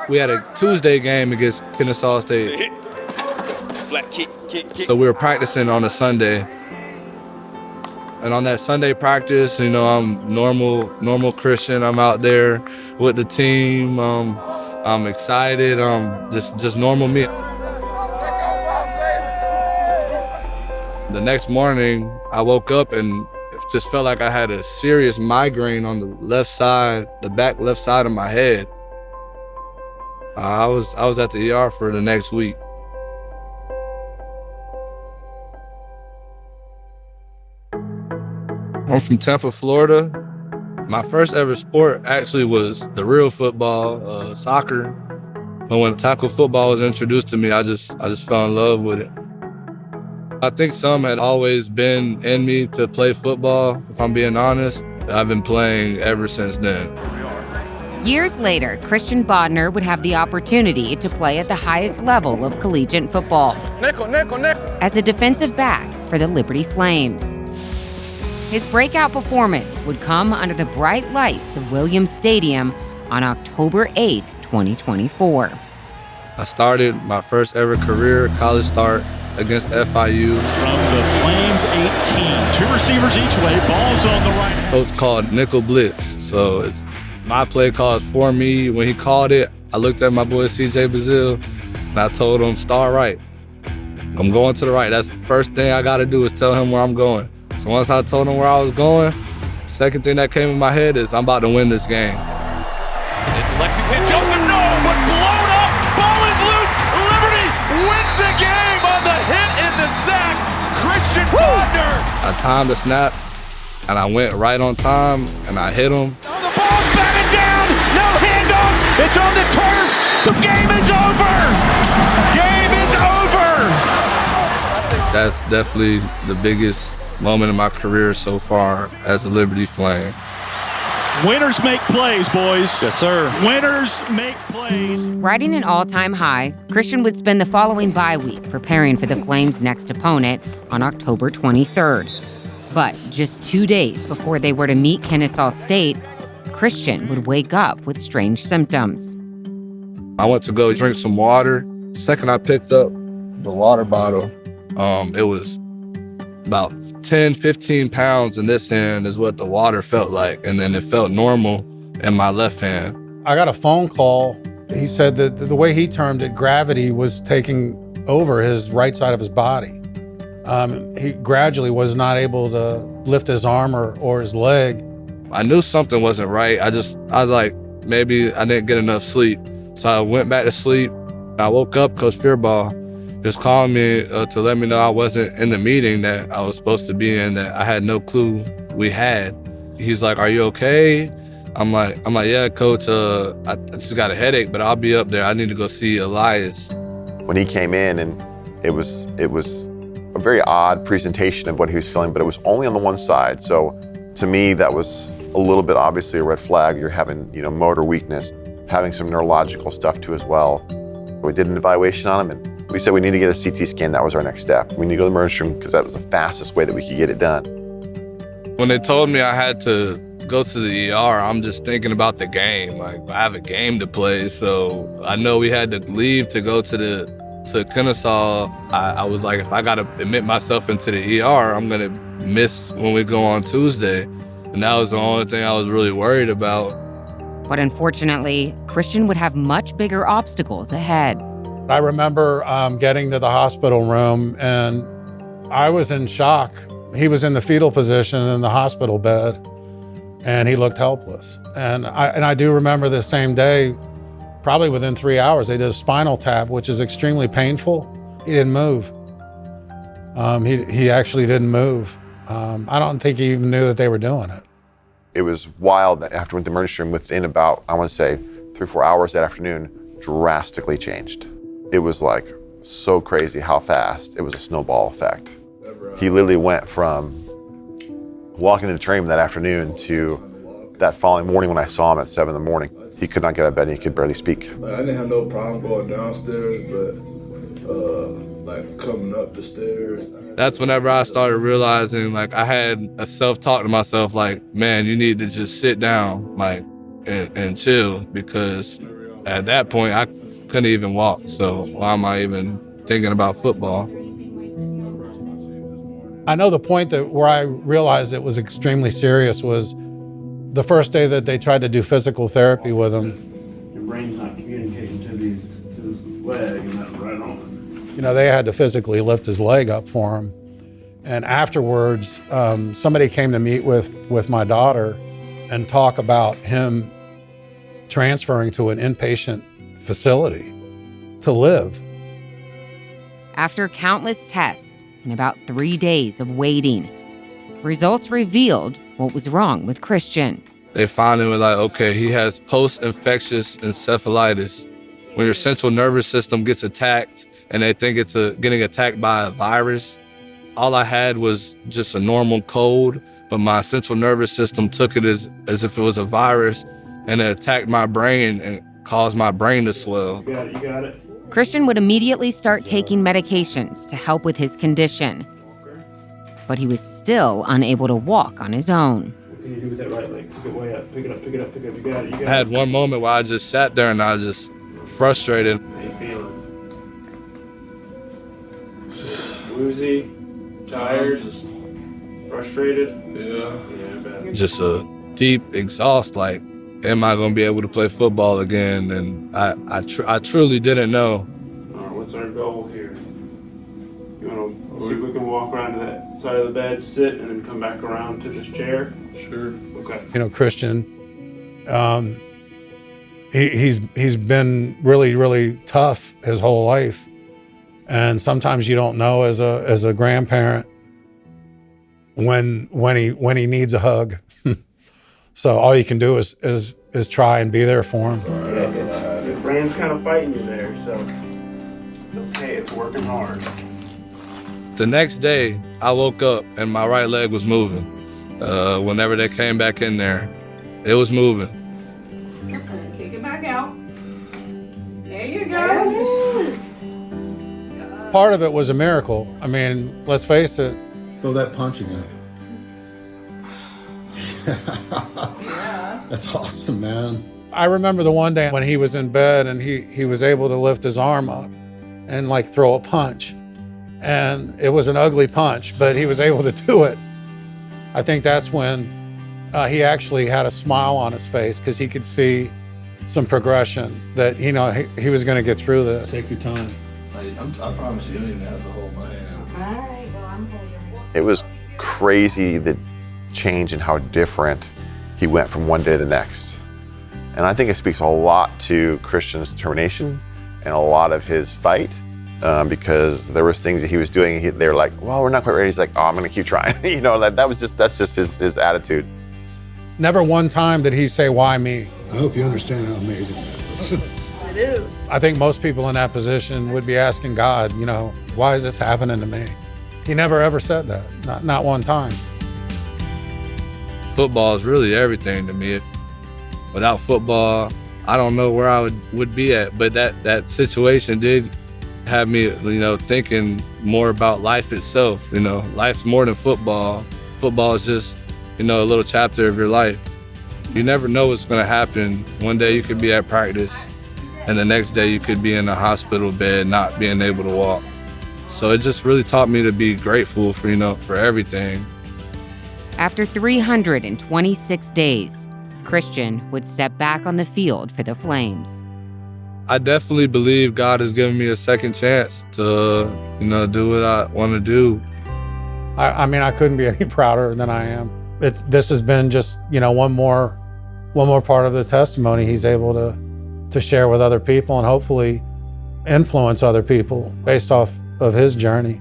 We had a Tuesday game against Kennesaw State. Flat kick. So we were practicing on a Sunday. And on that Sunday practice, you know, I'm normal Christian. I'm out there with the team. I'm excited. Just normal me. The next morning, I woke up and it just felt like I had a serious migraine on the left side, the back left side of my head. I was at the ER for the next week. I'm from Tampa, Florida. My first ever sport actually was the real football, soccer. But when tackle football was introduced to me, I just fell in love with it. I think some had always been in me to play football, if I'm being honest. I've been playing ever since then. Years later, Christian Bodnar would have the opportunity to play at the highest level of collegiate football as a defensive back for the Liberty Flames. His breakout performance would come under the bright lights of Williams Stadium on October 8th, 2024. I started my first ever career college start against FIU. From the Flames 18, 2 receivers each way, balls on the right. Coach called nickel blitz, so it's my play call is for me. When he called it, I looked at my boy CJ Brazil, and I told him, star right. I'm going to the right. That's the first thing I got to do is tell him where I'm going. So once I told him where I was going, the second thing that came in my head is I'm about to win this game. It's Lexington Joseph, no, but blown up. Ball is loose. Liberty wins the game on the hit in the sack. Christian Bodnar. I timed the snap, and I went right on time, and I hit him. Oh, the ball's batted down. No handoff. It's on the turf. The game is over. Game is over. That's definitely the biggest moment in my career so far as a Liberty Flame. Winners make plays, boys. Yes, sir. Winners make plays. Riding an all-time high, Christian would spend the following bye week preparing for the Flames' next opponent on October 23rd. But just 2 days before they were to meet Kennesaw State, Christian would wake up with strange symptoms. I went to go drink some water. The second I picked up the water bottle, it was about 10, 15 pounds in this hand is what the water felt like. And then it felt normal in my left hand. I got a phone call. He said that the way he termed it, gravity was taking over his right side of his body. He gradually was not able to lift his arm or his leg. I knew something wasn't right. I was like, maybe I didn't get enough sleep. So I went back to sleep. I woke up, Coach Fearball just called me to let me know I wasn't in the meeting that I was supposed to be in, that I had no clue we had. He's like, are you okay? I'm like, yeah, Coach, I just got a headache, but I'll be up there. I need to go see Elias. When he came in, and it was a very odd presentation of what he was feeling, but it was only on the one side. So to me, that was a little bit obviously a red flag. You're having, motor weakness, having some neurological stuff too as well. We did an evaluation on him, and we said we need to get a CT scan. That was our next step. We need to go to the emergency room because that was the fastest way that we could get it done. When they told me I had to go to the ER, I'm just thinking about the game. Like, I have a game to play, so I know we had to leave to go to Kennesaw. I was like, if I got to admit myself into the ER, I'm going to miss when we go on Tuesday. And that was the only thing I was really worried about. But unfortunately, Christian would have much bigger obstacles ahead. I remember getting to the hospital room, and I was in shock. He was in the fetal position in the hospital bed, and he looked helpless. And I do remember the same day, probably within 3 hours, they did a spinal tap, which is extremely painful. He didn't move. He actually didn't move. I don't think he even knew that they were doing it. It was wild that after we went to the emergency room, within about, I want to say, 3 or 4 hours that afternoon, drastically changed. It was like so crazy how fast. It was a snowball effect. He literally went from walking to the train that afternoon to that following morning when I saw him at 7 in the morning. He could not get out of bed and he could barely speak. I didn't have no problem going downstairs, but coming up the stairs. That's whenever I started realizing, I had a self-talk to myself, man, you need to just sit down, and chill, because at that point, I couldn't even walk. So why am I even thinking about football? I know the point where I realized it was extremely serious was the first day that they tried to do physical therapy with him. Your brain's not communicating to this leg and that right on. You know, they had to physically lift his leg up for him. And afterwards, somebody came to meet with my daughter and talk about him transferring to an inpatient facility to live. After countless tests and about 3 days of waiting, results revealed what was wrong with Christian. They finally were like, okay, he has post-infectious encephalitis. When your central nervous system gets attacked and they think it's getting attacked by a virus, all I had was just a normal cold, but my central nervous system took it as if it was a virus, and it attacked my brain and caused my brain to swell. You got it. Christian would immediately start taking medications to help with his condition, but he was still unable to walk on his own. What can you do with that right leg? Pick it way up, pick it up, pick it up, pick it up. You got it, you got it. I had one moment where I just sat there and I was just frustrated. How you feeling? Woozy, tired, frustrated? Yeah. Yeah, bad. Just a deep exhaust, like, am I going to be able to play football again? And I truly didn't know. All right, what's our goal here? You want to see if we can walk around to that side of the bed, sit, and then come back around to this chair? Sure. Okay. You know, Christian, he's been really, really tough his whole life. And sometimes you don't know as a grandparent when he needs a hug. So all you can do is try and be there for him. Yeah, your brain's kind of fighting you there, so it's okay. It's working hard. The next day, I woke up and my right leg was moving. Whenever they came back in there, it was moving. Kick it back out. There you go. Part of it was a miracle. I mean, let's face it. Throw that punch again. Yeah. That's awesome, man. I remember the one day when he was in bed and he was able to lift his arm up and like throw a punch. And it was an ugly punch, but he was able to do it. I think that's when he actually had a smile on his face because he could see some progression that, you know, he was going to get through this. Take your time. I promise you, you don't even have to hold my hand. All right, well, I'm holding. It was crazy the change in how different he went from one day to the next. And I think it speaks a lot to Christian's determination and a lot of his fight, because there was things that he was doing. They were like, well, we're not quite ready. He's like, oh, I'm going to keep trying. You know, that's just his attitude. Never one time did he say, why me? I hope you understand how amazing that is. It is. I think most people in that position would be asking God, you know, why is this happening to me? He never ever said that, not one time. Football is really everything to me. Without football, I don't know where I would be at. But that situation did have me, you know, thinking more about life itself. You know, life's more than football. Football is just, you know, a little chapter of your life. You never know what's going to happen. One day you could be at practice, and the next day you could be in a hospital bed not being able to walk. So it just really taught me to be grateful for, you know, for everything. After 326 days, Christian would step back on the field for the Flames. I definitely believe God has given me a second chance to, you know, do what I want to do. I mean, I couldn't be any prouder than I am. This has been just, you know, one more part of the testimony he's able to share with other people and hopefully influence other people based off of his journey.